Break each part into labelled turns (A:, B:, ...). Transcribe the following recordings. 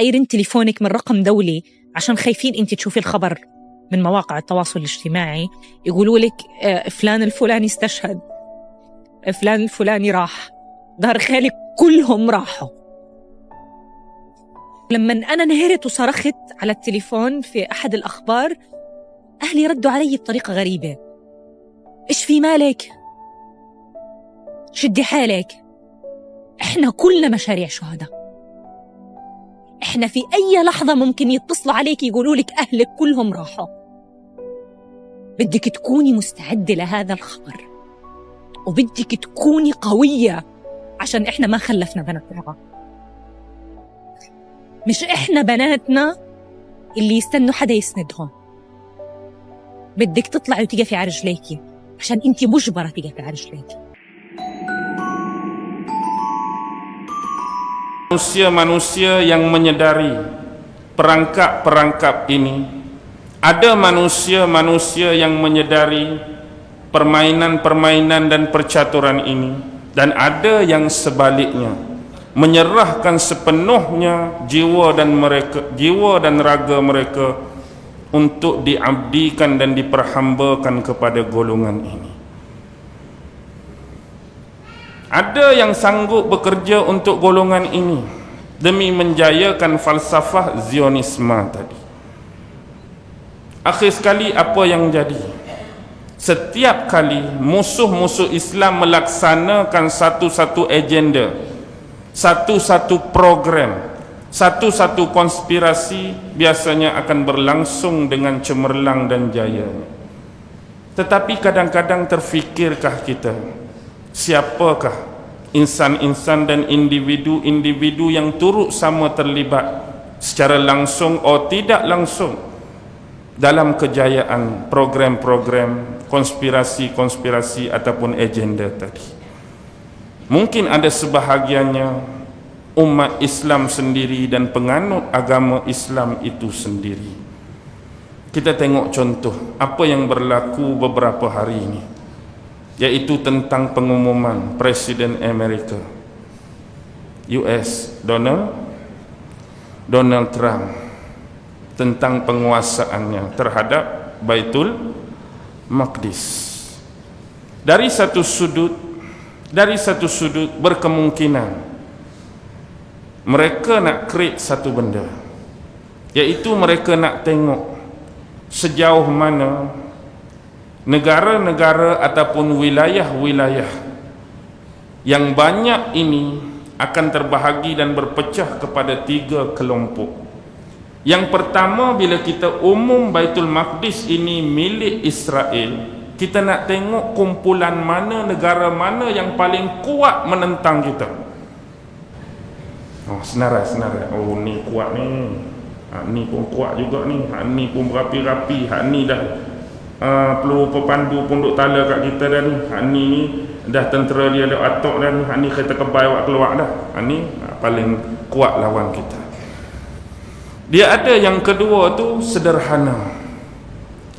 A: أي رن تليفونك من رقم دولي عشان خايفين أنت تشوفي الخبر من مواقع التواصل الاجتماعي، يقولوا لك فلان الفلاني استشهد، فلان الفلاني راح، ظهر خالك كلهم راحوا. لما أنا نهرت وصرخت على التليفون في أحد الأخبار، أهلي ردوا علي بطريقة غريبة: إيش في مالك؟ شدي حالك، إحنا كلنا مشاريع شهداء، إحنا في أي لحظة ممكن يتصلوا عليك يقولوا لك أهلك كلهم راحوا. بدك تكوني مستعدة لهذا الخبر، وبدك تكوني قوية، عشان إحنا ما خلفنا بنات رغا. مش إحنا بناتنا اللي يستنوا حدا يسندهم. بدك تطلعي وتقفي على رجليكي، عشان أنتي مجبرة تقفي على رجليكي.
B: Manusia-manusia yang menyedari perangkap-perangkap ini. Ada manusia-manusia yang menyedari permainan-permainan dan percaturan ini, dan ada yang sebaliknya, menyerahkan sepenuhnya jiwa dan raga mereka untuk diabdikan dan diperhambakan kepada golongan ini. Ada yang sanggup bekerja untuk golongan ini demi menjayakan falsafah Zionisme tadi. Akhir sekali apa yang jadi? Setiap kali musuh-musuh Islam melaksanakan satu-satu agenda, satu-satu program, satu-satu konspirasi, biasanya akan berlangsung dengan cemerlang dan jaya. Tetapi kadang-kadang terfikirkah kita, siapakah insan-insan dan individu-individu yang turut sama terlibat secara langsung atau tidak langsung dalam kejayaan program-program konspirasi-konspirasi ataupun agenda tadi? Mungkin ada sebahagiannya umat Islam sendiri dan penganut agama Islam itu sendiri. Kita tengok contoh apa yang berlaku beberapa hari ini, yaitu tentang pengumuman Presiden Amerika US Donald Trump tentang penguasaannya terhadap Baitul Maqdis. Dari satu sudut berkemungkinan mereka nak create satu benda, yaitu mereka nak tengok sejauh mana negara-negara ataupun wilayah-wilayah yang banyak ini akan terbahagi dan berpecah kepada 3 kelompok. Yang pertama, bila kita umum Baitul Maqdis ini milik Israel, kita nak tengok kumpulan mana, negara mana yang paling kuat menentang kita. Oh, senarai. Oh, ni kuat ni. Ni pun kuat juga ni. Ni pun berapi-rapi. Ni dah perlu pepandu punduk tala kat kita dah ni. Ni dah tentera dia dah atok dah ni. Ni kereta kebai awak keluar dah. Ni paling kuat lawan kita. Dia ada yang kedua tu sederhana.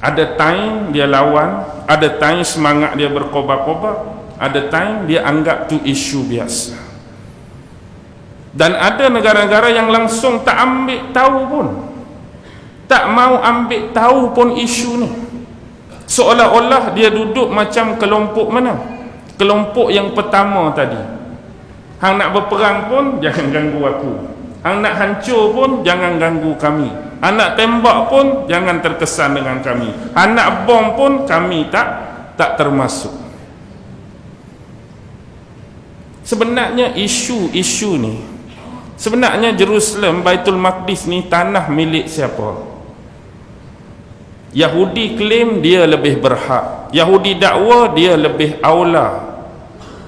B: Ada time dia lawan, ada time semangat dia berkobar-kobar, ada time dia anggap tu isu biasa. Dan ada negara-negara yang langsung tak ambil tahu pun, tak mau ambil tahu pun isu ni. Seolah-olah dia duduk macam kelompok mana? Kelompok yang pertama tadi. Hang nak berperang pun jangan ganggu aku. Hang nak hancur pun jangan ganggu kami. Hang nak tembak pun jangan terkesan dengan kami. Hang nak bom pun kami tak termasuk. Sebenarnya isu-isu ni, sebenarnya Jerusalem, Baitul Maqdis ni tanah milik siapa? Yahudi claim dia lebih berhak. Yahudi dakwa dia lebih aula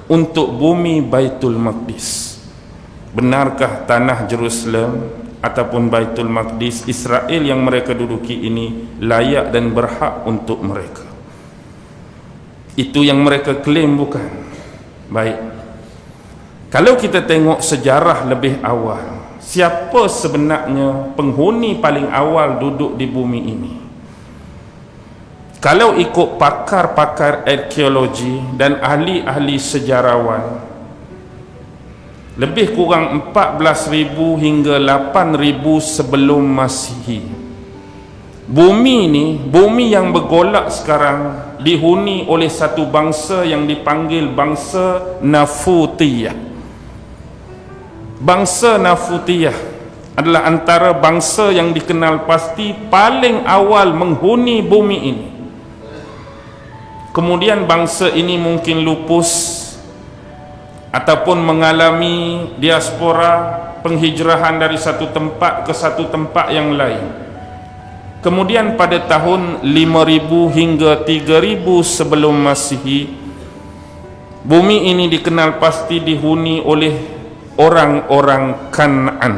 B: untuk bumi Baitul Maqdis. Benarkah tanah Jerusalem ataupun Baitul Maqdis Israel yang mereka duduki ini layak dan berhak untuk mereka? Itu yang mereka claim, bukan? Baik. Kalau kita tengok sejarah lebih awal, siapa sebenarnya penghuni paling awal duduk di bumi ini? Kalau ikut pakar-pakar arkeologi dan ahli-ahli sejarawan, lebih kurang 14,000 hingga 8,000 sebelum Masihi. Bumi ni, bumi yang bergolak sekarang, dihuni oleh satu bangsa yang dipanggil bangsa Nafutiyah. Bangsa Nafutiyah adalah antara bangsa yang dikenal pasti paling awal menghuni bumi ini. Kemudian bangsa ini mungkin lupus ataupun mengalami diaspora, penghijrahan dari satu tempat ke satu tempat yang lain. Kemudian pada tahun 5,000 hingga 3,000 sebelum Masihi, bumi ini dikenal pasti dihuni oleh orang-orang Kan'an.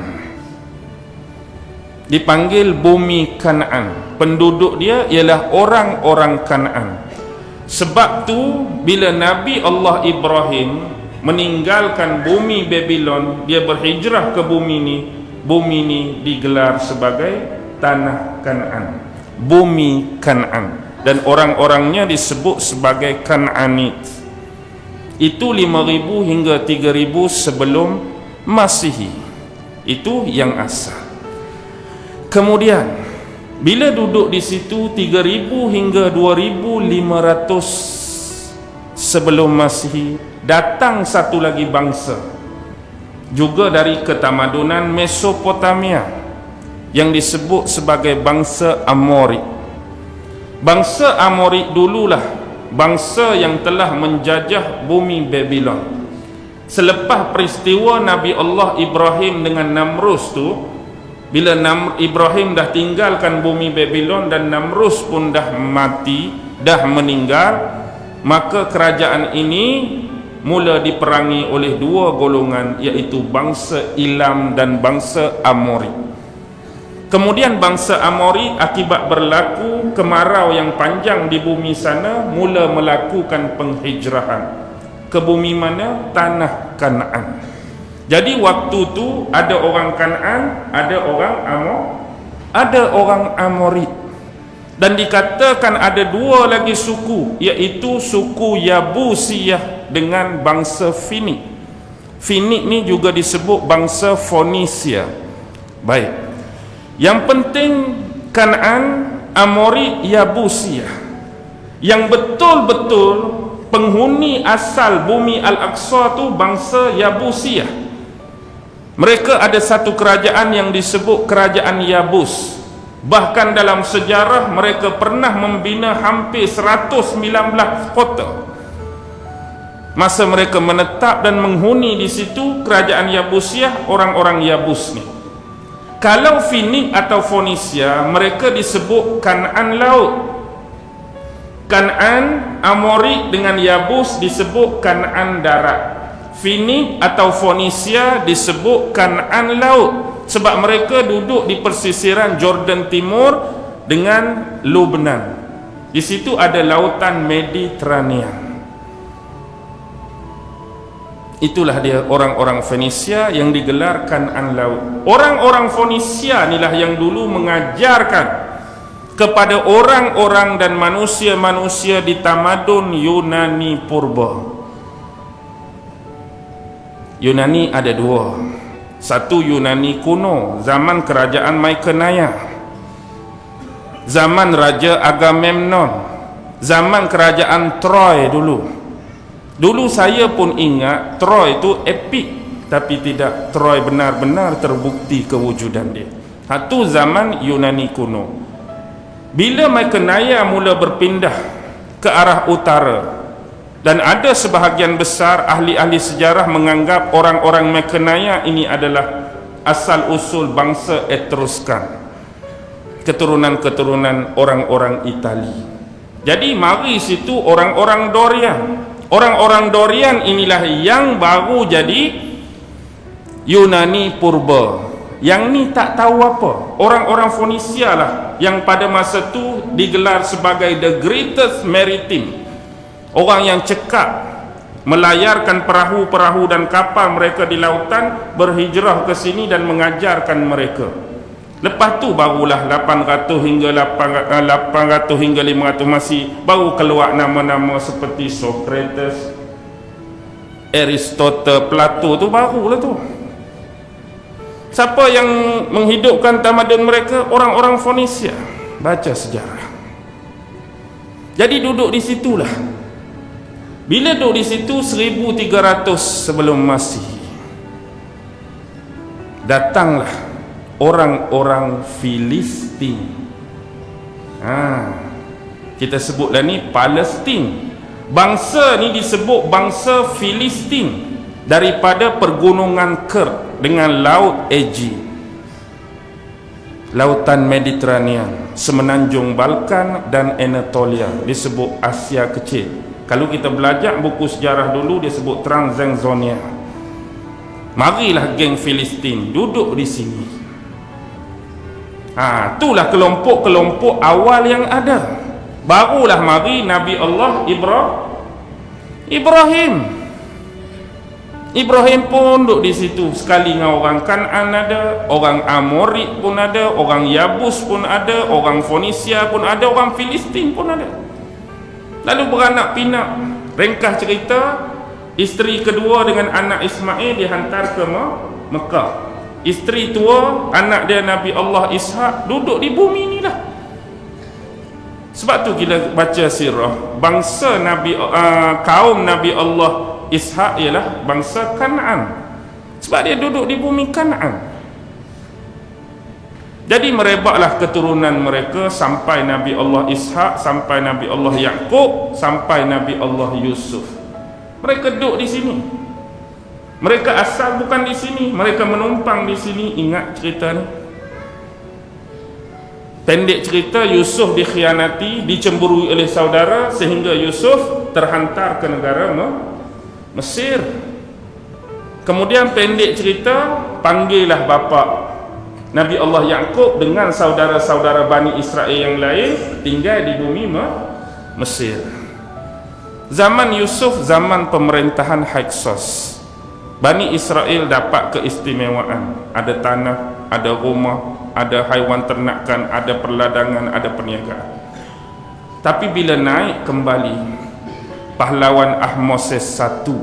B: Dipanggil bumi Kan'an. Penduduk dia ialah orang-orang Kan'an. Sebab tu bila Nabi Allah Ibrahim meninggalkan bumi Babylon, dia berhijrah ke bumi ini digelar sebagai tanah Kan'an, bumi Kan'an, dan orang-orangnya disebut sebagai Kan'anit. Itu 5,000 hingga 3,000 sebelum Masihi. Itu yang asal. Kemudian bila duduk di situ 3,000 hingga 2,500 sebelum Masihi, datang satu lagi bangsa juga dari ketamadunan Mesopotamia yang disebut sebagai bangsa Amori. Bangsa Amori dululah bangsa yang telah menjajah bumi Babylon. Selepas peristiwa Nabi Allah Ibrahim dengan Namrus tu, bila Ibrahim dah tinggalkan bumi Babylon dan Namrus pun dah mati, dah meninggal, maka kerajaan ini mula diperangi oleh dua golongan, iaitu bangsa Ilam dan bangsa Amori. Kemudian bangsa Amori akibat berlaku kemarau yang panjang di bumi sana mula melakukan penghijrahan ke bumi mana? Tanah Kan'an. Jadi waktu tu ada orang Kan'an, ada orang Amori. Dan dikatakan ada dua lagi suku, iaitu suku Yabusiyah dengan bangsa Finik. Finik ni juga disebut bangsa Fonisia. Baik. Yang penting Kan'an, Amori, Yabusiyah. Yang betul-betul penghuni asal bumi Al-Aqsa tu bangsa Yabusiyah. Mereka ada satu kerajaan yang disebut kerajaan Yabus. Bahkan dalam sejarah mereka pernah membina hampir 119 kota. Masa mereka menetap dan menghuni di situ kerajaan Yabusiyah, orang-orang Yabus ni. Kalau Finik atau Fonisia, mereka disebut Kan'an laut. Kan'an, Amori dengan Yabus disebut Kan'an darat. Finik atau Fonisia disebut Kan'an laut, sebab mereka duduk di persisiran Jordan Timur dengan Lebanon. Di situ ada lautan Mediterania. Itulah dia orang-orang Fenisia yang digelar Kan'an laut. Orang-orang Fenisia inilah yang dulu mengajarkan kepada orang-orang dan manusia-manusia di tamadun Yunani purba. Yunani ada dua. Satu Yunani kuno, zaman kerajaan Mykenaya, zaman Raja Agamemnon, zaman kerajaan Troy dulu. Dulu saya pun ingat Troy itu epik, tapi tidak. Troy benar-benar terbukti kewujudan dia. Itu zaman Yunani kuno. Bila Mykenaya mula berpindah ke arah utara, dan ada sebahagian besar ahli-ahli sejarah menganggap orang-orang Mykenaya ini adalah asal usul bangsa Etruskan, keturunan-keturunan orang-orang Itali. Jadi mari situ orang-orang Dorian. Orang-orang Dorian inilah yang baru jadi Yunani purba. Yang ni tak tahu apa. Orang-orang Fonisia lah yang pada masa tu digelar sebagai the greatest maritime. Orang yang cekap melayarkan perahu-perahu dan kapal mereka di lautan, berhijrah ke sini dan mengajarkan mereka. Lepas tu barulah 800 hingga 500 masih baru keluar nama-nama seperti Socrates, Aristotle, Plato tu barulah tu. Siapa yang menghidupkan tamadun mereka? Orang-orang Fonisia. Baca sejarah. Jadi duduk di situlah. Bila duduk di situ 1300 sebelum Masihi, datanglah orang-orang Filistin. Kita sebutlah ni Palestin. Bangsa ni disebut bangsa Filistin daripada pergunungan Kir dengan Laut Aegean, Lautan Mediterranean, Semenanjung Balkan dan Anatolia, disebut Asia Kecil. Kalau kita belajar buku sejarah dulu, dia sebut Transaxonia. Marilah geng Filistin duduk di sini. Itulah kelompok-kelompok awal yang ada. Barulah mari Nabi Allah Ibrahim pun duduk di situ. Sekali dengan orang Kan'an ada, orang Amorid pun ada, orang Yabus pun ada, orang Fonisia pun ada, orang Filistin pun ada. Lalu beranak pinak. Ringkas cerita, isteri kedua dengan anak Ismail dihantar ke Mekah. Isteri tua, anak dia Nabi Allah Ishak, duduk di bumi ni lah. Sebab tu kita baca sirah, bangsa kaum Nabi Allah Ishak ialah bangsa Kan'an, sebab dia duduk di bumi Kan'an. Jadi merebaklah keturunan mereka sampai Nabi Allah Ishak, sampai Nabi Allah Yaqub, sampai Nabi Allah Yusuf. Mereka duduk di sini. Mereka asal bukan di sini, mereka menumpang di sini. Ingat cerita ni. Pendek cerita, Yusuf dikhianati, dicemburui oleh saudara, sehingga Yusuf terhantar ke negara Mesir. Kemudian pendek cerita, panggillah bapa Nabi Allah Yaqub dengan saudara-saudara Bani Israel yang lain tinggal di bumi Mesir. Zaman Yusuf, zaman pemerintahan Hyksos. Bani Israel dapat keistimewaan. Ada tanah, ada rumah, ada haiwan ternakan, ada perladangan, ada perniagaan. Tapi bila naik kembali pahlawan Ahmoses I,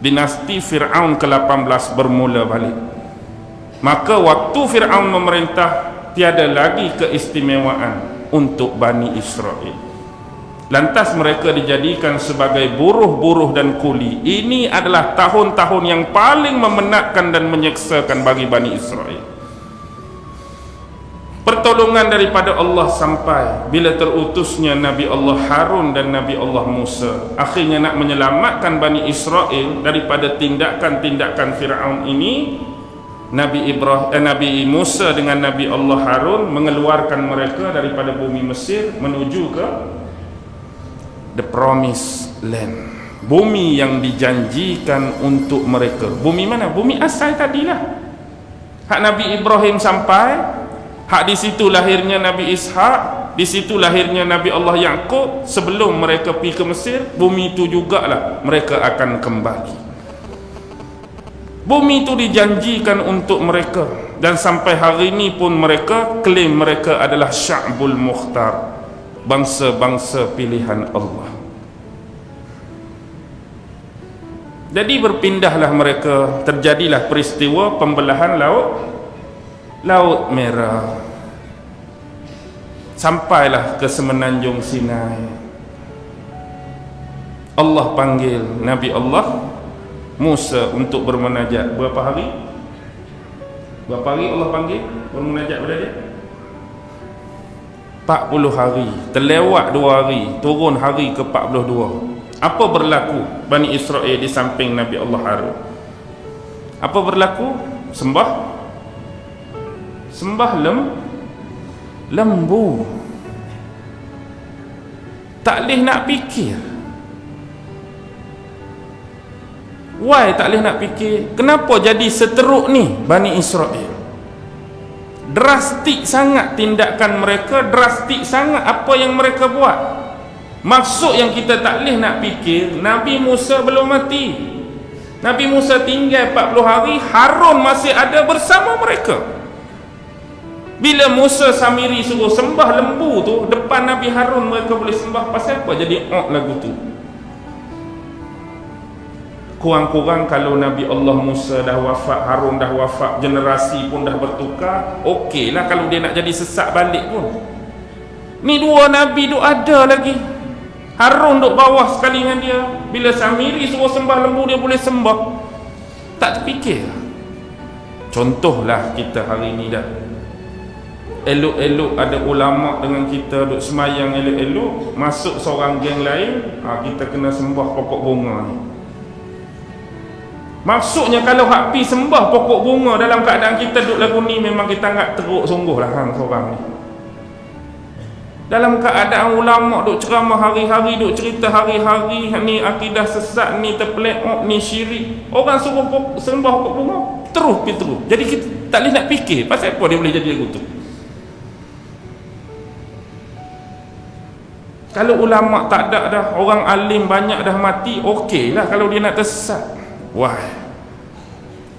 B: dinasti Fir'aun ke-18 bermula balik, maka waktu Fir'aun memerintah, tiada lagi keistimewaan untuk Bani Israel. Lantas mereka dijadikan sebagai buruh-buruh dan kuli. Ini adalah tahun-tahun yang paling memenatkan dan menyeksakan bagi Bani Israel. Pertolongan daripada Allah sampai bila terutusnya Nabi Allah Harun dan Nabi Allah Musa, akhirnya nak menyelamatkan Bani Israel daripada tindakan-tindakan Fir'aun ini. Nabi Musa dengan Nabi Allah Harun mengeluarkan mereka daripada bumi Mesir menuju ke the promised land, bumi yang dijanjikan untuk mereka. Bumi mana? Bumi asal tadilah. Hak Nabi Ibrahim sampai, hak di situ lahirnya Nabi Ishak, di situ lahirnya Nabi Allah Yaqub. Sebelum mereka pergi ke Mesir, bumi itu jugalah mereka akan kembali. Bumi itu dijanjikan untuk mereka, dan sampai hari ini pun mereka klaim mereka adalah Sya'bul Mukhtar, bangsa-bangsa pilihan Allah. Jadi berpindahlah mereka, terjadilah peristiwa pembelahan Laut Merah, sampailah ke Semenanjung Sinai. Allah panggil Nabi Allah Musa untuk bermunajat. Berapa hari Allah panggil bermunajat pada dia? 40 hari. Terlewat 2 hari, turun hari ke 42. Apa berlaku Bani Israel di samping Nabi Allah Harun? Apa berlaku? Sembah lembu. Tak boleh nak fikir. Why tak boleh nak fikir? Kenapa jadi seteruk ni Bani Israel? Drastik sangat tindakan mereka, drastik sangat apa yang mereka buat. Maksud yang kita tak boleh nak fikir, Nabi Musa belum mati. Nabi Musa tinggal 40 hari, Harun masih ada bersama mereka. Bila Musa Samiri suruh sembah lembu tu depan Nabi Harun, mereka boleh sembah. Pasal apa jadi lagu tu? Kurang-kurang kalau Nabi Allah Musa dah wafat, Harun dah wafat, generasi pun dah bertukar, okeylah kalau dia nak jadi sesat balik pun. Ni dua Nabi duk ada lagi. Harun duk bawah sekali dengan dia. Bila Samiri suruh sembah lembu, dia boleh sembah. Tak terfikir. Contohlah kita hari ni dah. Elok-elok ada ulama dengan kita duk semayang elok-elok, masuk seorang geng lain, kita kena sembah pokok bunga ni. Maksudnya kalau hak pi sembah pokok bunga dalam keadaan kita duk lagu ni, memang kita anggap teruk sungguh lah hang seorang ni. Dalam keadaan ulama duk ceramah hari-hari, duk cerita hari-hari, ni akidah sesat, ni terpeleok, ni syirik, orang suruh sembah pokok bunga, terus pi terus. Jadi kita tak boleh nak fikir pasal apa dia boleh jadi lagu tu. Kalau ulama tak ada dah, orang alim banyak dah mati, okeylah kalau dia nak tersesat. Wah,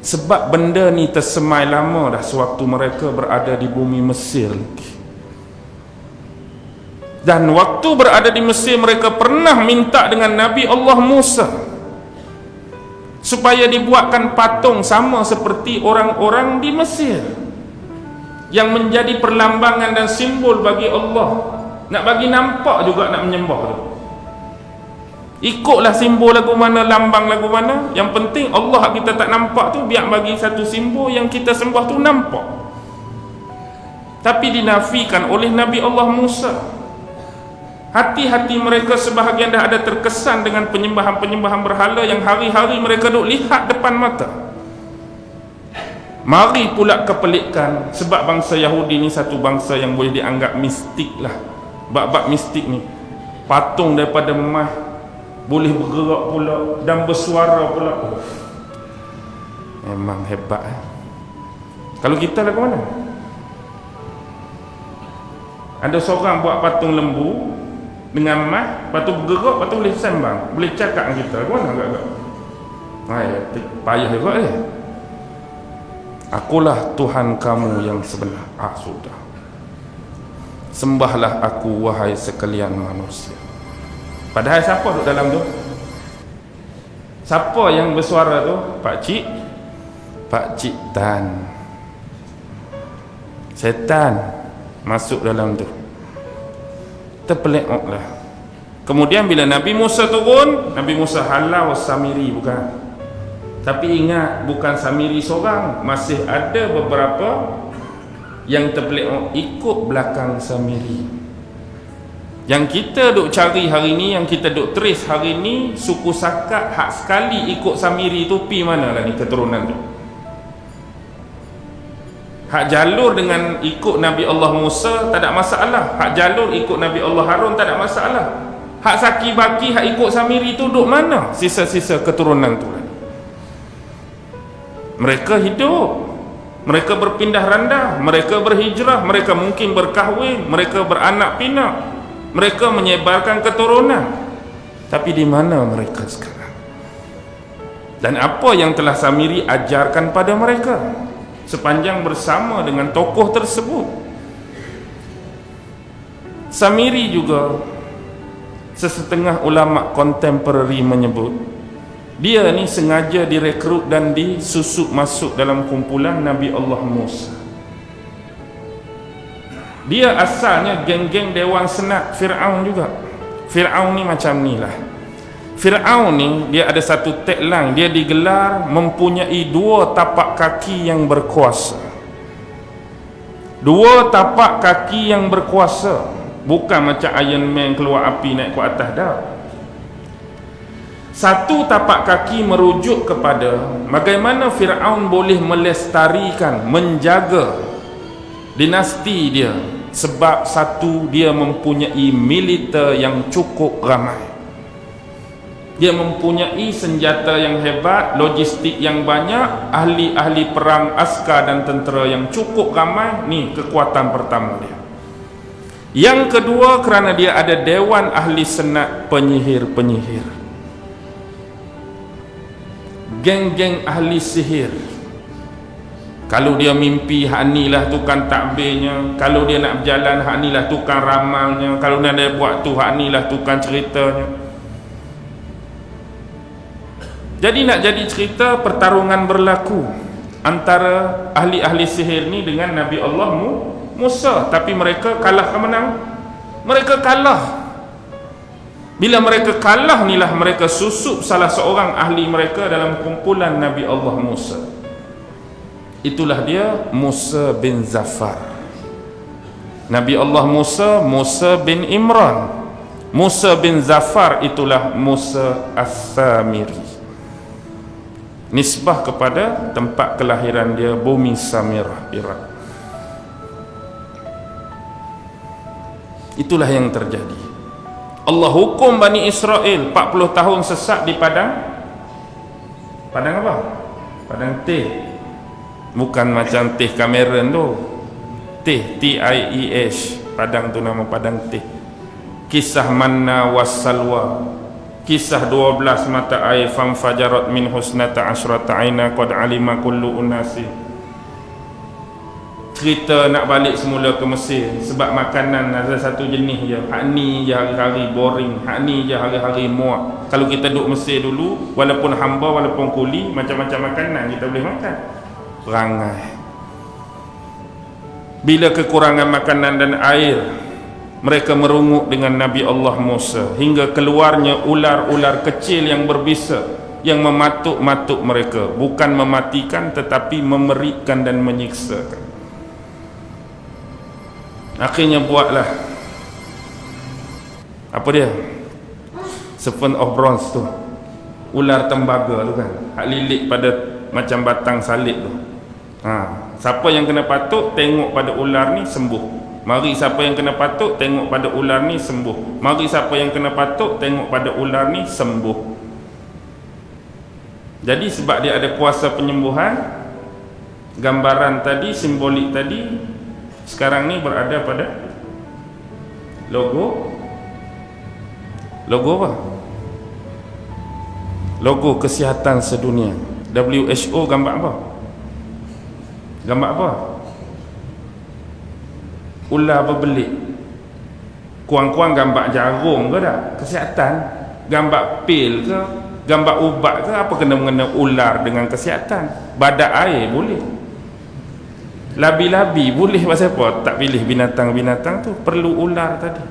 B: sebab benda ni tersemai lama dah sewaktu mereka berada di bumi Mesir. Dan waktu berada di Mesir, mereka pernah minta dengan Nabi Allah Musa supaya dibuatkan patung sama seperti orang-orang di Mesir, yang menjadi perlambangan dan simbol bagi Allah. Nak bagi nampak juga nak menyembah tu. Ikutlah simbol lagu mana, lambang lagu mana. Yang penting Allah kita tak nampak tu, biar bagi satu simbol yang kita sembah tu nampak. Tapi dinafikan oleh Nabi Allah Musa. Hati-hati mereka sebahagian dah ada terkesan dengan penyembahan-penyembahan berhala yang hari-hari mereka duk lihat depan mata. Mari pula kepelikan, sebab bangsa Yahudi ni satu bangsa yang boleh dianggap mistik lah. Bab-bab mistik ni, patung daripada emas boleh bergerak pula dan bersuara pula. Memang hebat. Kalau kita lah ke mana? Ada seorang buat patung lembu dengan emas, lepas tu bergerak, lepas tu boleh sembang, boleh cakap dengan kita. Ke mana agak-agak? Payah juga Akulah Tuhan kamu yang sebenar. Sudah. Sembahlah aku wahai sekalian manusia. Padahal siapa duduk dalam tu? Siapa yang bersuara tu? Pak Cik Tan. Setan masuk dalam tu. Terpeleok lah. Kemudian bila Nabi Musa turun, Nabi Musa halau Samiri bukan. Tapi ingat, bukan Samiri seorang, masih ada beberapa yang terpeleok ikut belakang Samiri. Yang kita duk cari hari ni, yang kita duk trace hari ni, suku Sakat hak sekali ikut Samiri tu pi mana lah ni keturunan tu. Hak jalur dengan ikut Nabi Allah Musa tak ada masalah. Hak jalur ikut Nabi Allah Harun tak ada masalah. Hak Saki Baki, hak ikut Samiri tu duk mana sisa-sisa keturunan tu lah. Mereka hidup, mereka berpindah randah, mereka berhijrah, mereka mungkin berkahwin, mereka beranak pinak, mereka menyebarkan keturunan. Tapi di mana mereka sekarang? Dan apa yang telah Samiri ajarkan pada mereka sepanjang bersama dengan tokoh tersebut? Samiri juga, sesetengah ulama kontemporari menyebut, dia ni sengaja direkrut dan disusuk masuk dalam kumpulan Nabi Allah Musa. Dia asalnya geng-geng Dewan Senat Fir'aun juga. Fir'aun ni macam ni lah. Fir'aun ni dia ada satu tagline, dia digelar mempunyai dua tapak kaki yang berkuasa. Dua tapak kaki yang berkuasa. Bukan macam Iron Man keluar api naik ke atas dah. Satu tapak kaki merujuk kepada bagaimana Fir'aun boleh melestarikan, menjaga dinasti dia. Sebab satu, dia mempunyai militer yang cukup ramai. Dia mempunyai senjata yang hebat, logistik yang banyak, ahli-ahli perang, askar dan tentera yang cukup ramai. Ni kekuatan pertama dia. Yang kedua, kerana dia ada dewan ahli senat penyihir-penyihir, geng-geng ahli sihir. Kalau dia mimpi, hak inilah tukang takbirnya. Kalau dia nak berjalan, hak inilah tukang ramalnya. Kalau dia buat tu, hak inilah tukang ceritanya. Jadi nak jadi cerita pertarungan berlaku antara ahli-ahli sihir ni dengan Nabi Allah Musa, tapi mereka kalah ke menang? Mereka kalah. Bila mereka kalah inilah mereka susup salah seorang ahli mereka dalam kumpulan Nabi Allah Musa. Itulah dia Musa bin Zafar. Nabi Allah Musa, Musa bin Imran. Musa bin Zafar itulah Musa As-Samiri. Nisbah kepada tempat kelahiran dia, bumi Samirah, Iraq. Itulah yang terjadi. Allah hukum Bani Israel 40 tahun sesat di padang apa? Padang teh. Bukan macam teh Cameron tu. Teh, T-I-E-H. Padang tu nama padang teh. Kisah manna wassalwa. Kisah 12 mata air famfajarat min husnata asyrata aina qad alima kullu unasi. Cerita nak balik semula ke Mesir sebab makanan ada satu jenis je. Hak ni je hari-hari boring, hak ni je hari-hari muak. Kalau kita duduk Mesir dulu, walaupun hamba, walaupun kuli, macam-macam makanan kita boleh makan. Perangai. Bila kekurangan makanan dan air, mereka merungut dengan Nabi Allah Musa hingga keluarnya ular-ular kecil yang berbisa yang mematuk-matuk mereka, bukan mematikan tetapi memeritkan dan menyiksakan. Akhirnya buatlah apa dia, serpent of bronze tu, ular tembaga tu kan, hak lilit pada macam batang salib tu. Siapa yang kena patuk tengok pada ular ni sembuh. Mari siapa yang kena patuk tengok pada ular ni sembuh. Mari siapa yang kena patuk tengok pada ular ni sembuh. Jadi sebab dia ada kuasa penyembuhan, gambaran tadi, simbolik tadi sekarang ni berada pada logo apa? Logo kesihatan sedunia. WHO gambar apa? Gambar apa? Ular berbelit. Kuang-kuang gambar jarum ke tak? Kesihatan. Gambar pil ke? Gambar ubat ke? Apa kena mengena ular dengan kesihatan? Badak air boleh. Labi-labi boleh. Pasal apa tak pilih binatang-binatang tu? Perlu ular tadi.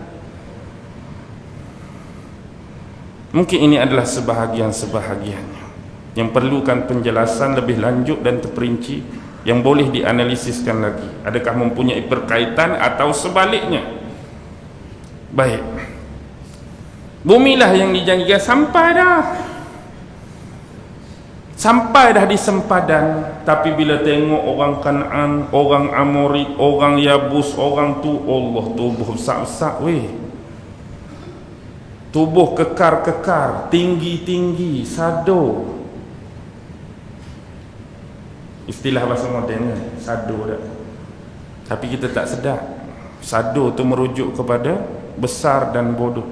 B: Mungkin ini adalah sebahagian-sebahagiannya yang perlukan penjelasan lebih lanjut dan terperinci, yang boleh dianalisiskan lagi. Adakah mempunyai berkaitan atau sebaliknya? Baik. Bumilah yang dijanjikan sampai dah. Sampai dah di sempadan. Tapi bila tengok orang Kanaan, orang Amori, orang Yabus, orang tu, Allah, tubuh besar-besar weh. Tubuh kekar-kekar, tinggi-tinggi, sado. Istilah bahasa moden kan, sado dah. Tapi kita tak sedar. Sado tu merujuk kepada besar dan bodoh.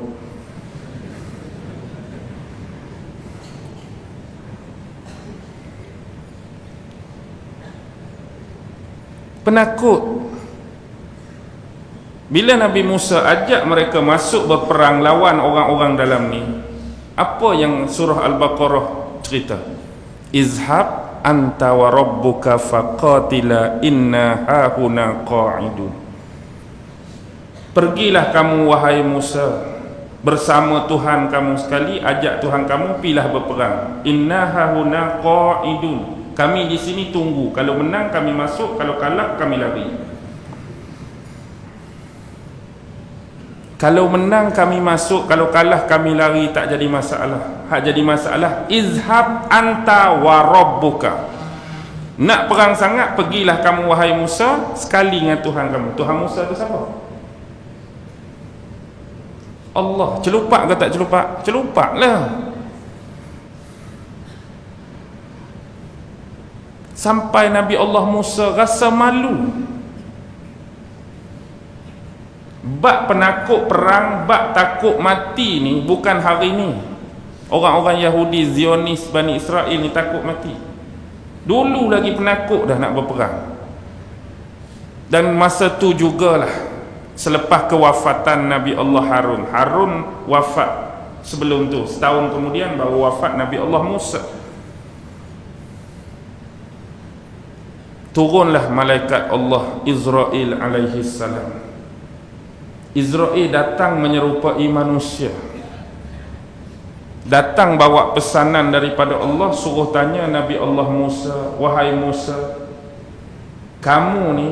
B: Penakut. Bila Nabi Musa ajak mereka masuk berperang lawan orang-orang dalam ni, apa yang surah Al-Baqarah cerita? Izhab anta wa rabbuka faqatila inna hahuna qa'idun. Pergilah kamu wahai Musa bersama Tuhan kamu sekali, ajak Tuhan kamu pilah berperang. Inna hahuna qa'idun. Kami di sini tunggu. Kalau menang kami masuk, kalau kalah kami lari. Kalau menang kami masuk, kalau kalah kami lari, tak jadi masalah. Hak jadi masalah izhab anta wa rabbuka. Nak perang sangat, pergilah kamu wahai Musa sekali dengan Tuhan kamu. Tuhan Musa tu siapa? Allah. Celupak ke tak celupak? Celupaklah. Sampai Nabi Allah Musa rasa malu. Bak penakut perang, bak takut mati ni bukan hari ni. Orang-orang Yahudi, Zionis, Bani Israel ni takut mati. Dulu lagi penakut dah nak berperang. Dan masa tu jugalah selepas kewafatan Nabi Allah Harun. Harun wafat sebelum tu. Setahun kemudian baru wafat Nabi Allah Musa. turunlah malaikat Allah Israel alaihi salam. Israel datang menyerupai manusia, datang bawa pesanan daripada Allah, suruh tanya Nabi Allah Musa, wahai Musa, kamu ni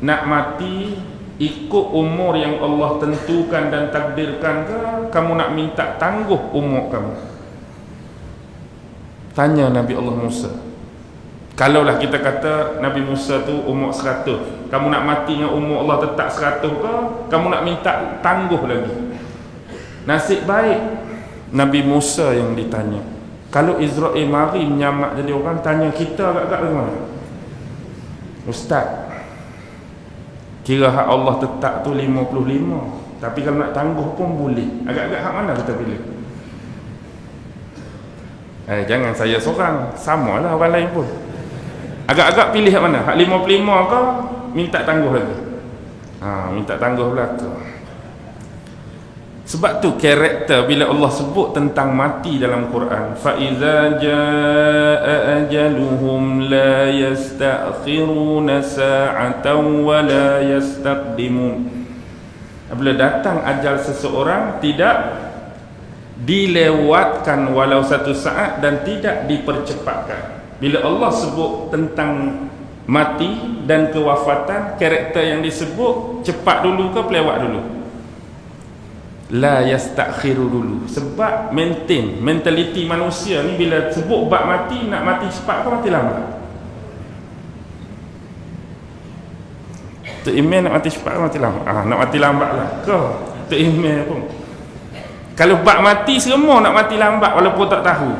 B: nak mati ikut umur yang Allah tentukan dan takdirkan ke kamu nak minta tangguh umur kamu? Tanya Nabi Allah Musa. Kalaulah kita kata Nabi Musa tu umur 100, kamu nak mati dengan umur Allah tetap 100 ke kamu nak minta tangguh lagi? Nasib baik Nabi Musa yang ditanya. Kalau Israel mari menyamak jadi orang, tanya kita agak-agak bagaimana? Ustaz, kira hak Allah tetap tu 55, tapi kalau nak tangguh pun boleh. Agak-agak hak mana kita pilih? Jangan saya seorang, samalah orang lain pun. Agak-agak pilih hak mana? Hak 55 ke minta tangguh lagi? Minta tangguh belaka. Sebab tu karakter bila Allah sebut tentang mati dalam Quran, fa iza jaa ajaluhum la yasta'khiruna sa'atan wa la yastaqdimun. Bila datang ajal seseorang, tidak dilewatkan walau satu saat dan tidak dipercepatkan. Bila Allah sebut tentang mati dan kewafatan, karakter yang disebut cepat dulu ke pelewat dulu? La yastakhiru dulu. Sebab maintain mentaliti manusia ni, bila sebut bab mati, nak mati cepat ke mati lambat? Tok Imam nak mati cepat ke mati lambat? Nak mati lambat lah ke Tok Imam pun? Kalau bab mati semua nak mati lambat walaupun tak tahu.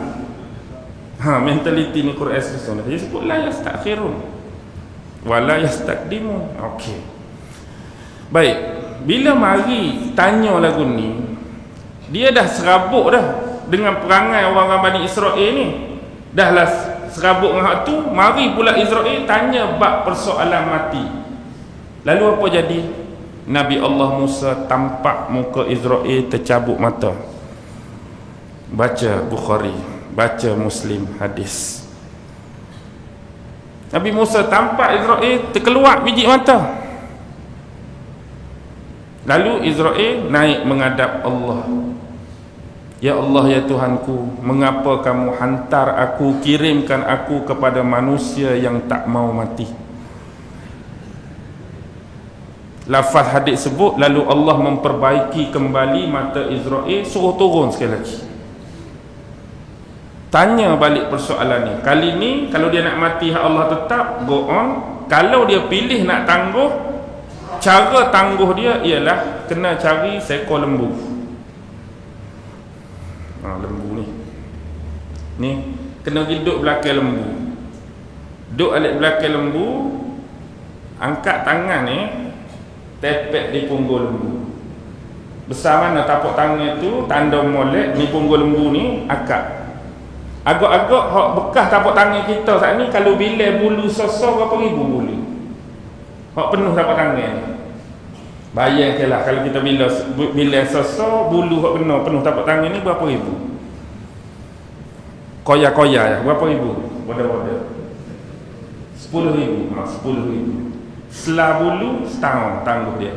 B: Mentaliti ni Quran Sunnah. Dia sebut la yastakhirun wa la yastaqdimun. Okey. Baik, bila mari tanya lagu ni, dia dah serabuk dah dengan perangai orang-orang Bani Israel ni. Dah lah serabuk dengan hak tu, mari pula Israel tanya bab persoalan mati. Lalu apa jadi? Nabi Allah Musa tampak muka Israel tercabut mata. Baca Bukhari, baca Muslim hadis. Nabi Musa tampak Israel terkeluar biji mata. Lalu Israel naik menghadap Allah. Ya Allah, ya Tuhanku, mengapa kamu hantar aku, kirimkan aku kepada manusia yang tak mau mati? Lafaz hadis sebut, lalu Allah memperbaiki kembali mata Israel, suruh turun sekali lagi. Tanya balik persoalan ni. Kali ni kalau dia nak mati hak Allah tetap, go on. Kalau dia pilih nak tangguh, cara tangguh dia ialah kena cari seekor lembu. Lembu ni kena duduk belakang lembu. Duduk alik belakang lembu, angkat tangan ni, tepek di punggul lembu. Besar mana tapak tangan tu, tanda molek ni punggul lembu ni, akak. Agak-agak hak bekas tapak tangan kita saat ni, kalau bila bulu sosok berapa ribu bulu. Hak penuh tapak tangan ni. Bayangkanlah kalau kita bila sosok bulu hak penuh tapak tangan ni berapa ribu. Koya-koya ya, berapa ribu? Wadah-wadah. 10,000. 10,000. Selah bulu setahun tangguh dia.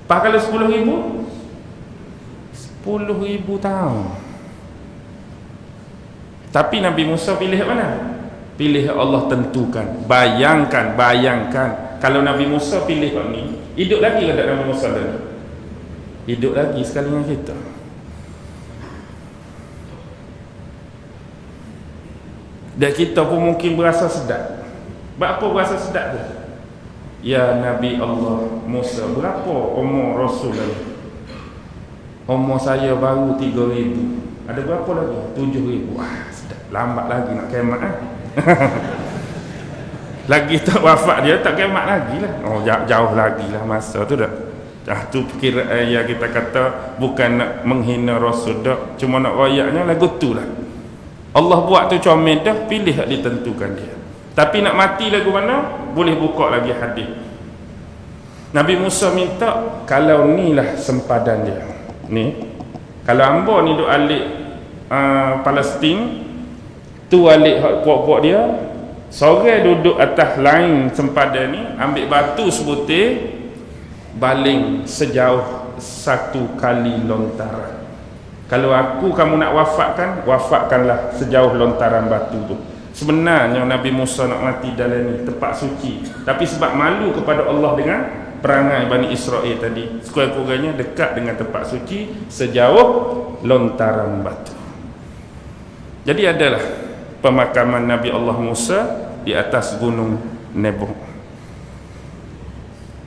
B: Pas kalau 10,000 tahun. Tapi Nabi Musa pilih mana? Pilih Allah tentukan. Bayangkan kalau Nabi Musa pilih kat ni, hidup lagi ke tak Nabi Musa tadi? Hidup lagi sekali dengan kita. Dan kita pun mungkin berasa sedap. Berapa berasa sedap tu? Ya Nabi Allah Musa, berapa umur Rasul lagi? Umur saya baru 3,000. Ada berapa lagi? 7,000. Sedap. Lambat lagi nak kiamat lagi tak wafat dia, tak kiamat lagi lah. Jauh lagi lah masa tu dah. Tu perkiraan yang kita kata bukan nak menghina Rasul dah, cuma nak rayaknya lagu tu lah. Allah buat tu comel dah, pilih hak ditentukan dia. Tapi nak mati lagu mana? Boleh buka lagi hadis. Nabi Musa minta, kalau ni lah sempadan dia. Ni, kalau hamba ni duk alik Palestin, tu alik puak-puak dia, Seorang duduk atas lain sempadan ni, ambil batu sebutir, baling sejauh 1 kali lontaran. Kalau aku kamu nak wafatkan, wafatkanlah sejauh lontaran batu tu. Sebenarnya Nabi Musa nak mati dalam ni tempat suci, tapi sebab malu kepada Allah dengan perangai Bani Israel tadi, sekurang-kurangnya dekat dengan tempat suci sejauh lontaran batu. Jadi adalah pemakaman Nabi Allah Musa di atas gunung Nebo.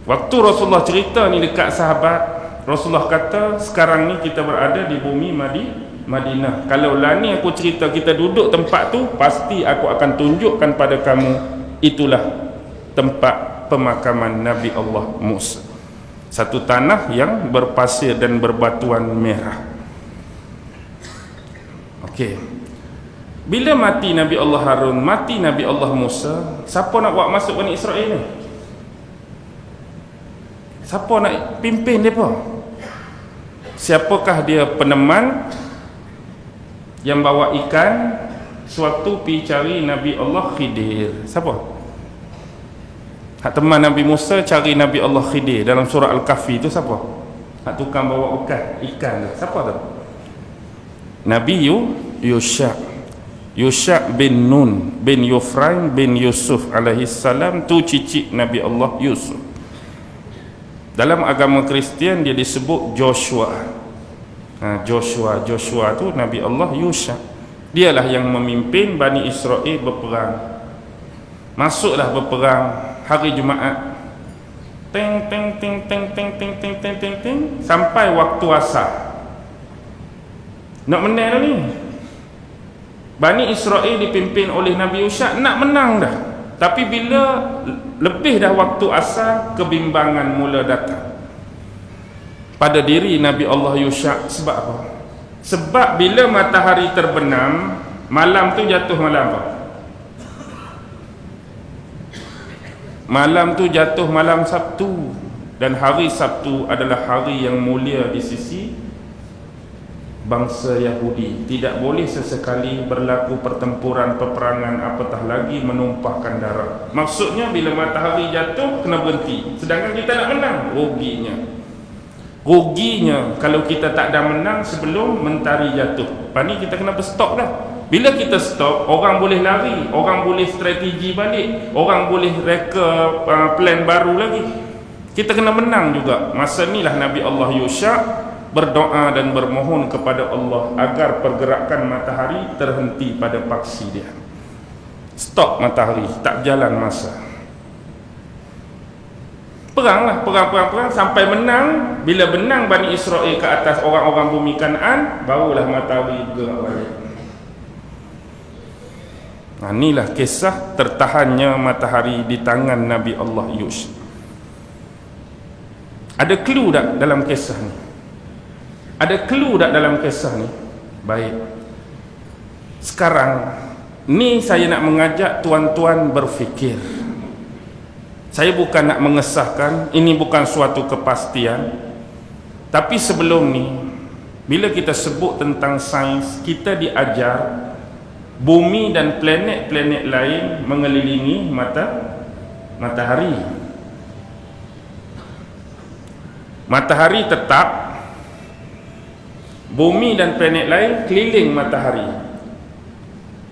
B: Waktu Rasulullah cerita ni dekat sahabat, Rasulullah kata, sekarang ni kita berada di bumi Madinah. Kalau lah ni aku cerita kita duduk tempat tu, pasti aku akan tunjukkan pada kamu itulah tempat pemakaman Nabi Allah Musa. Satu tanah yang berpasir dan berbatuan merah. Okey. Bila mati Nabi Allah Harun, mati Nabi Allah Musa, siapa nak buat masuk Bani Israel ni? Siapa nak pimpin mereka? Siapakah dia peneman yang bawa ikan sewaktu pergi cari Nabi Allah Khidir? Siapa? Hak teman Nabi Musa cari Nabi Allah Khidir dalam surah Al-Kahfi tu siapa? Hak tukang bawa ikan tu siapa tu? Nabi Yusha bin Nun bin Yufraim bin Yusuf alaihi salam, tu cicit Nabi Allah Yusuf. Dalam agama Kristian dia disebut Joshua. Joshua tu Nabi Allah Yusha. Dialah yang memimpin Bani Israel berperang. Masuklah berperang hari Jumaat. Teng sampai waktu asar. Nak menang ni. Bani Israel dipimpin oleh Nabi Yusha nak menang dah. Tapi bila lebih dah waktu asar, kebimbangan mula datang pada diri Nabi Allah Yusha. Sebab apa? Sebab bila matahari terbenam, malam tu jatuh malam apa? Malam tu jatuh malam Sabtu. Dan hari Sabtu adalah hari yang mulia di sisi bangsa Yahudi. Tidak boleh sesekali berlaku pertempuran, peperangan, apatah lagi menumpahkan darah. Maksudnya bila matahari jatuh kena berhenti. Sedangkan kita nak menang, ruginya kalau kita tak ada menang sebelum mentari jatuh. Pani kita kena berstop dah. Bila kita stop, orang boleh lari, orang boleh strategi balik, orang boleh reka plan baru lagi. Kita kena menang juga. Masa inilah Nabi Allah Yusha berdoa dan bermohon kepada Allah agar pergerakan matahari terhenti pada paksi dia. Stop matahari, tak jalan masa. Perang sampai menang. Bila menang Bani Israel ke atas orang-orang bumi Kanaan, barulah matahari bergerak balik. Inilah kisah tertahannya matahari di tangan Nabi Allah Yusha. Ada clue tak dalam kisah ni? Ada clue tak dalam kisah ni? Baik. Sekarang ni saya nak mengajak tuan-tuan berfikir. Saya bukan nak mengesahkan, ini bukan suatu kepastian. Tapi sebelum ni, bila kita sebut tentang sains, kita diajar bumi dan planet-planet lain mengelilingi matahari. Matahari tetap, bumi dan planet lain keliling matahari.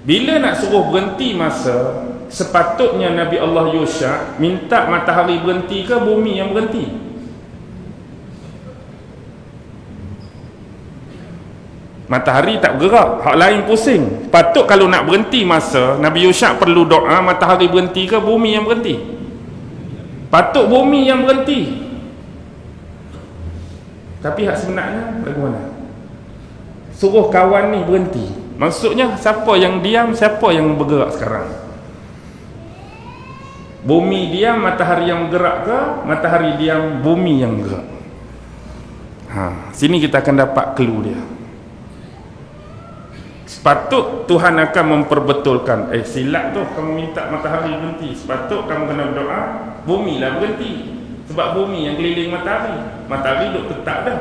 B: Bila nak suruh berhenti masa, sepatutnya Nabi Allah Yusha minta matahari berhenti ke bumi yang berhenti? Matahari tak bergerak, hak lain pusing. Patut kalau nak berhenti masa, Nabi Yusha perlu doa matahari berhenti ke bumi yang berhenti? Patut bumi yang berhenti. Tapi hak sebenarnya bagaimana? Suruh kawan ni berhenti. Maksudnya siapa yang diam, siapa yang bergerak sekarang? Bumi diam, matahari yang bergerak ke? Matahari diam, bumi yang bergerak? Sini kita akan dapat clue dia. Sepatut Tuhan akan memperbetulkan, silap tu kamu minta matahari berhenti. Sepatut kamu kena berdoa bumi lah berhenti. Sebab bumi yang keliling matahari. Matahari duduk tetap dah.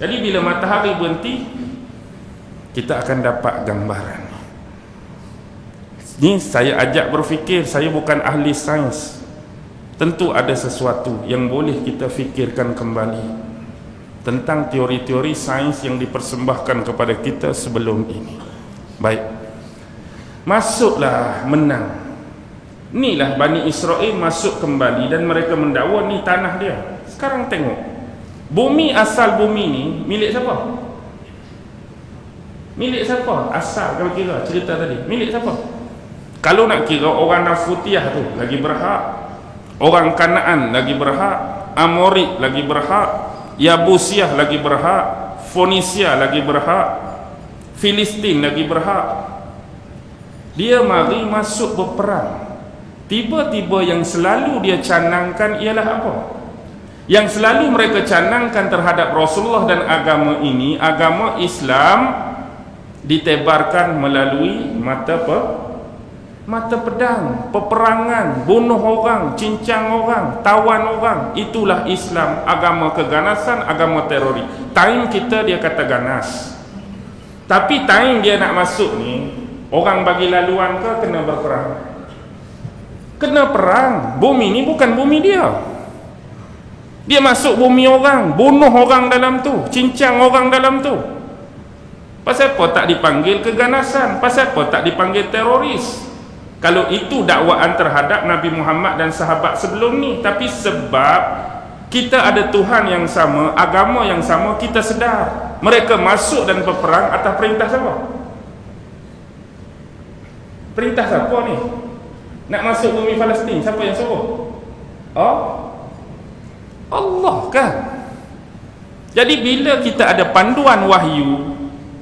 B: Jadi bila matahari berhenti, kita akan dapat gambaran. Ni saya ajak berfikir, saya bukan ahli sains. Tentu ada sesuatu yang boleh kita fikirkan kembali tentang teori-teori sains yang dipersembahkan kepada kita sebelum ini. Baik, masuklah, menang. Inilah Bani Israel masuk kembali dan mereka mendakwa ni tanah dia. Sekarang tengok, bumi, asal bumi ni milik siapa? Milik siapa? Asal kalau kira cerita tadi, milik siapa? Kalau nak kira, orang Nafutiyah tu lagi berhak, orang Kanaan lagi berhak, Amori lagi berhak, Yabusiyah lagi berhak, Fonisia lagi berhak, Filistin lagi berhak. Dia mari masuk berperang. Tiba-tiba yang selalu dia canangkan ialah apa? Yang selalu mereka canangkan terhadap Rasulullah dan agama ini, agama Islam ditebarkan melalui mata pedang, peperangan, bunuh orang, cincang orang, tawan orang. Itulah Islam, agama keganasan, agama teroris. Time kita dia kata ganas, tapi time dia nak masuk ni, orang bagi laluan ke kena berperang, kena perang. Bumi ni bukan bumi dia. Dia masuk bumi orang, bunuh orang dalam tu, cincang orang dalam tu. Pasal apa tak dipanggil keganasan? Pasal apa tak dipanggil teroris? Kalau itu dakwaan terhadap Nabi Muhammad dan sahabat sebelum ni. Tapi sebab kita ada Tuhan yang sama, agama yang sama, kita sedar mereka masuk dan berperang atas perintah siapa? Perintah siapa ni? Nak masuk bumi Palestin, siapa yang suruh? Oh, Allah kan? Jadi bila kita ada panduan wahyu,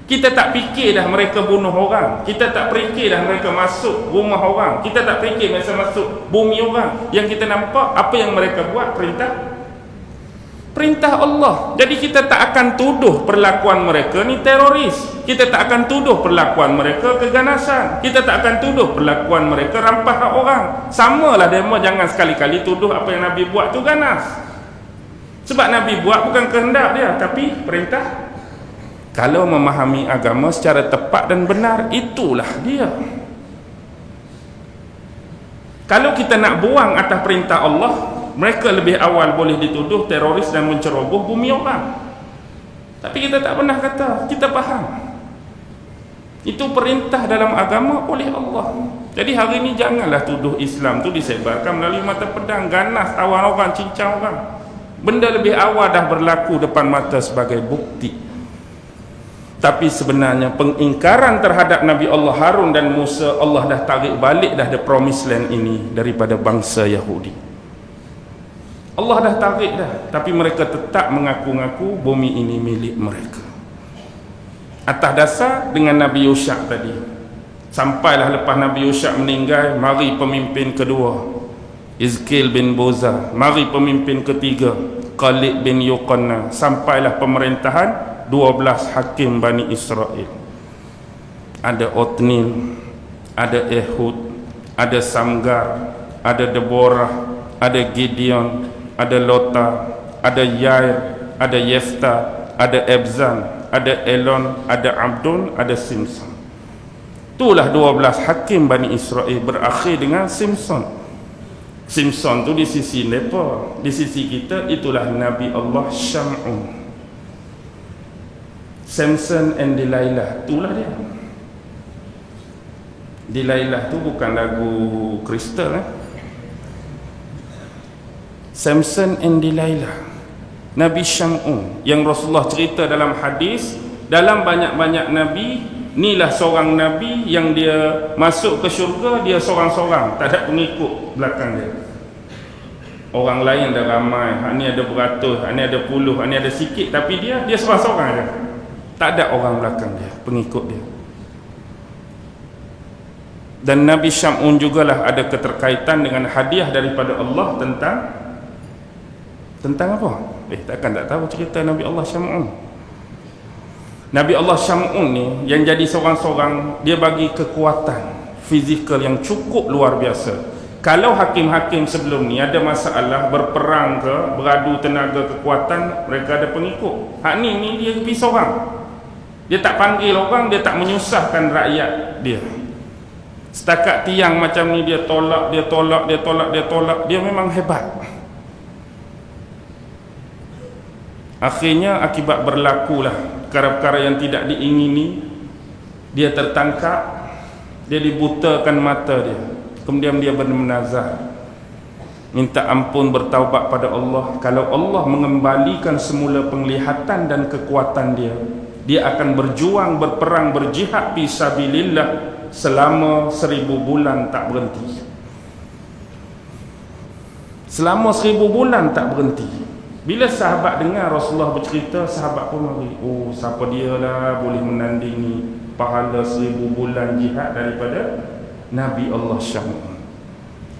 B: kita tak fikir dah mereka bunuh orang, kita tak fikir dah mereka masuk rumah orang, kita tak fikir mereka masuk bumi orang. Yang kita nampak apa yang mereka buat, perintah Allah. Jadi kita tak akan tuduh perlakuan mereka ni teroris, kita tak akan tuduh perlakuan mereka keganasan, kita tak akan tuduh perlakuan mereka rampas hak orang. Samalah demo, jangan sekali-kali tuduh apa yang Nabi buat tu ganas. Sebab Nabi buat bukan kehendak dia, tapi perintah. Kalau memahami agama secara tepat dan benar, itulah dia. Kalau kita nak buang atas perintah Allah, mereka lebih awal boleh dituduh teroris dan menceroboh bumi orang. Tapi kita tak pernah kata, kita faham itu perintah dalam agama oleh Allah. Jadi hari ini janganlah tuduh Islam tu disebarkan melalui mata pedang, ganas, tawan orang, cincang orang. Benda lebih awal dah berlaku depan mata sebagai bukti. Tapi sebenarnya pengingkaran terhadap Nabi Allah Harun dan Musa, Allah dah tarik balik dah the promised land ini daripada bangsa Yahudi. Allah dah tarik dah, tapi mereka tetap mengaku-ngaku bumi ini milik mereka. Atas dasar dengan Nabi Yusha tadi. Sampailah lepas Nabi Yusha meninggal, mari pemimpin kedua, Izkil bin Boza. Mari pemimpin ketiga, Khalid bin Yuqanna. Sampailah pemerintahan 12 hakim Bani Israel. Ada Otnil, ada Ehud, ada Samgar, ada Deborah, ada Gideon, ada Lota, ada Yair, ada Yefta, ada Ebzan, ada Elon, ada Abdon, ada Simson. Itulah 12 hakim Bani Israel. Berakhir dengan Simson. Simson tu di sisi mereka, di sisi kita itulah Nabi Allah Syam'un. Samson and Delilah, itulah dia. Delilah tu bukan lagu Kristen Samson and Delilah, Nabi Syam'un yang Rasulullah cerita dalam hadis. Dalam banyak-banyak Nabi, inilah seorang Nabi yang dia masuk ke syurga, dia seorang-seorang, tak ada pengikut belakang dia. Orang lain dah ramai, hak ni ada beratus, hak ni ada puluh, hak ni ada sikit, tapi dia seorang-seorang je. Tak ada orang belakang dia, pengikut dia. Dan Nabi Syam'un jugalah ada keterkaitan dengan hadiah daripada Allah tentang apa? Takkan tak tahu cerita Nabi Allah Syam'un. Nabi Allah Syam'un ni yang jadi seorang-seorang, dia bagi kekuatan fizikal yang cukup luar biasa. Kalau hakim-hakim sebelum ni ada masalah berperang ke, beradu tenaga kekuatan, mereka ada pengikut. Hak ni dia pergi seorang. Dia tak panggil orang, dia tak menyusahkan rakyat dia. Setakat tiang macam ni dia tolak, dia tolak, dia tolak, dia tolak, dia memang hebat. Akhirnya akibat berlakulah perkara-perkara yang tidak diingini, dia tertangkap, dia dibutakan mata dia. Kemudian dia bermunazah, minta ampun, bertaubat pada Allah. Kalau Allah mengembalikan semula penglihatan dan kekuatan dia, dia akan berjuang, berperang, berjihad fi sabilillah selama 1000 bulan tak berhenti. Selama 1000 bulan tak berhenti. Bila sahabat dengar Rasulullah bercerita, sahabat pun mari, oh siapa dia lah boleh menandingi pahala 1000 bulan jihad daripada Nabi Allah Syam.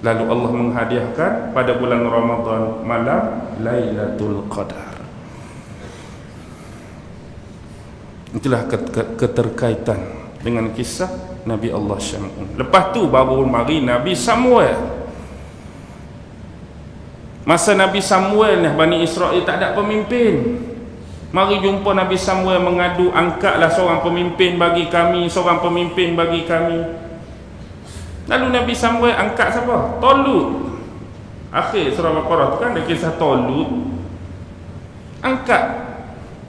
B: Lalu Allah menghadiahkan pada bulan Ramadan malam Lailatul Qadar. Itulah keterkaitan dengan kisah Nabi Allah Syam'un. Lepas tu baru mari Nabi Samuel. Masa Nabi Samuel ni, Bani Israel tak ada pemimpin. Mari jumpa Nabi Samuel mengadu, angkatlah seorang pemimpin bagi kami, seorang pemimpin bagi kami. Lalu Nabi Samuel angkat siapa? Tolut. Akhir surah Baqarah tu kan ada kisah Tolut. Angkat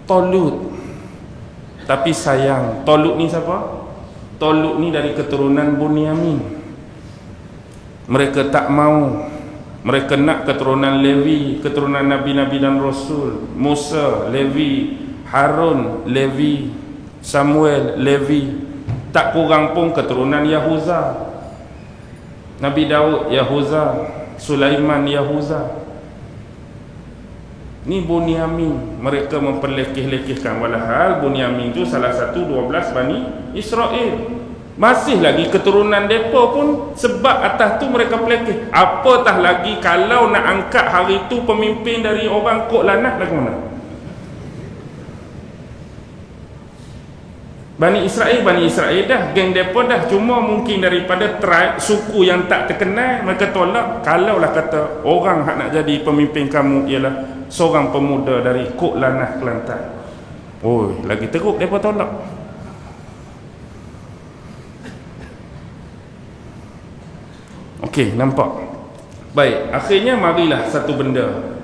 B: Tolut. Tapi sayang, Tolut ni siapa? Tolut ni dari keturunan Bunyamin. Mereka tak mau. Mereka nak keturunan Levi, keturunan Nabi-Nabi dan Rasul. Musa, Levi. Harun, Levi. Samuel, Levi. Tak kurang pun keturunan Yahuza. Nabi Daud, Yahuza. Sulaiman, Yahuza. Ni Bunyamin. Mereka memperlekeh-lekehkan. Walhal Bunyamin tu salah satu 12 Bani Israel. Masih lagi keturunan mereka pun, sebab atas tu mereka pelekeh. Apatah lagi kalau nak angkat hari tu pemimpin dari orang Kok Lanah, lagu mana? Bani Israel dah, geng mereka dah. Cuma mungkin daripada tribe, suku yang tak terkenal, mereka tolak. Kalaulah kata orang hak nak jadi pemimpin kamu ialah seorang pemuda dari Kok Lanah, Kelantan, oh lagi teruk mereka tolak. Okey, nampak? Baik, akhirnya marilah satu benda,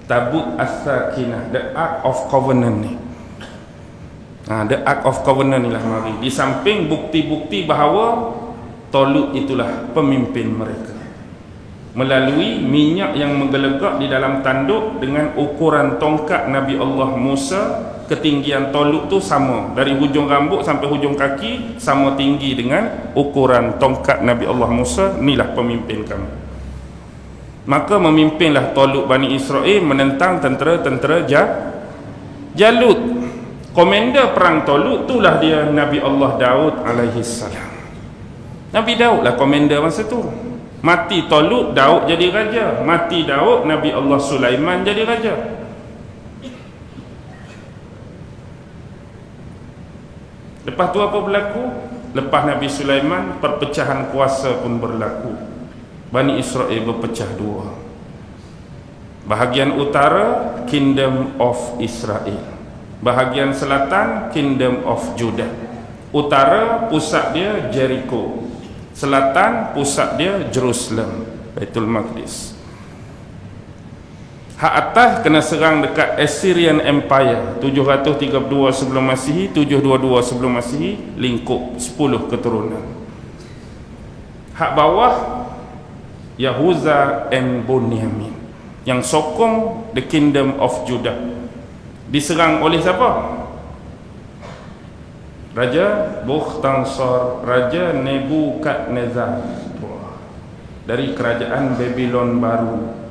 B: Tabut As-Sakinah, the Ark of Covenant ni. The Ark of Covenant ni lah mari. Di samping bukti-bukti bahawa Tolut itulah pemimpin mereka, melalui minyak yang menggelegak di dalam tanduk dengan ukuran tongkat Nabi Allah Musa. Ketinggian Tolut tu sama, dari hujung rambut sampai hujung kaki sama tinggi dengan ukuran tongkat Nabi Allah Musa. Inilah pemimpin kamu. Maka memimpinlah Tolut Bani Israel menentang tentera-tentera Jalut. Komander perang Tolut itulah dia Nabi Allah Daud alaihi salam. Nabi Daud lah komander masa tu. Mati Tolut, Daud jadi raja. Mati Daud, Nabi Allah Sulaiman jadi raja. Lepas tu apa berlaku? Lepas Nabi Sulaiman, perpecahan kuasa pun berlaku. Bani Israel berpecah dua. Bahagian utara, Kingdom of Israel. Bahagian selatan, Kingdom of Judah. Utara, pusat dia Jericho. Selatan, pusat dia Jerusalem, Baitul Maqdis. Hak atas kena serang dekat Assyrian Empire 732 sebelum Masihi, 722 sebelum Masihi, lingkup 10 keturunan. Hak bawah Yahuza and Bunyamin yang sokong the Kingdom of Judah. Diserang oleh siapa? Raja Bukhtansar, Raja Nebukadnezar dari kerajaan Babylon baru.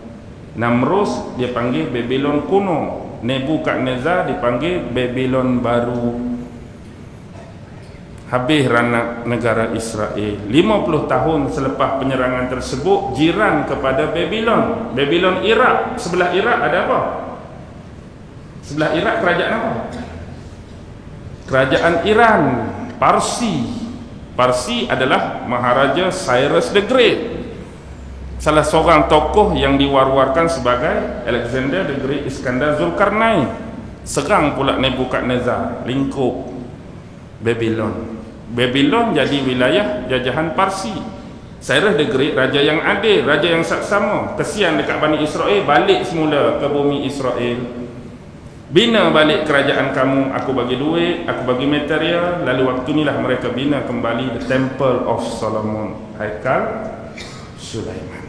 B: Namrus dia panggil Babylon kuno, Nebukadnezar dipanggil Babylon baru. Habis ranak negara Israel. 50 tahun selepas penyerangan tersebut, jiran kepada Babylon, Babylon Iraq. Sebelah Iraq ada apa? Sebelah Iraq kerajaan apa? Kerajaan Iran, Parsi. Parsi adalah Maharaja Cyrus the Great, salah seorang tokoh yang diwar-warkan sebagai Alexander the Great, Iskandar Zulkarnain. Serang pula Nebukadnezar, lingkup Babylon. Babylon jadi wilayah jajahan Parsi. Cyrus the Great, raja yang adil, raja yang saksama. Kesian dekat Bani Israel, balik semula ke bumi Israel. Bina balik kerajaan kamu, aku bagi duit, aku bagi material. Lalu waktu inilah mereka bina kembali the Temple of Solomon, haikal Sulaiman.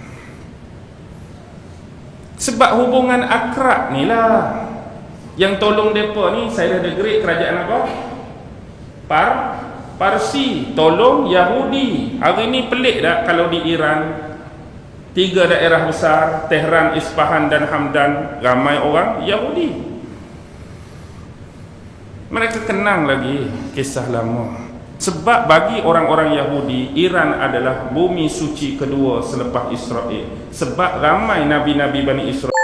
B: Sebab hubungan akrab ni lah yang tolong mereka ni. Cyrus the Great, kerajaan apa? Parsi tolong Yahudi. Hari ni pelik tak kalau di Iran 3 daerah besar, Tehran, Isfahan dan Hamdan, ramai orang Yahudi. Mereka kenang lagi kisah lama. Sebab bagi orang-orang Yahudi, Iran adalah bumi suci kedua selepas Israel. Sebab ramai nabi-nabi Bani Israel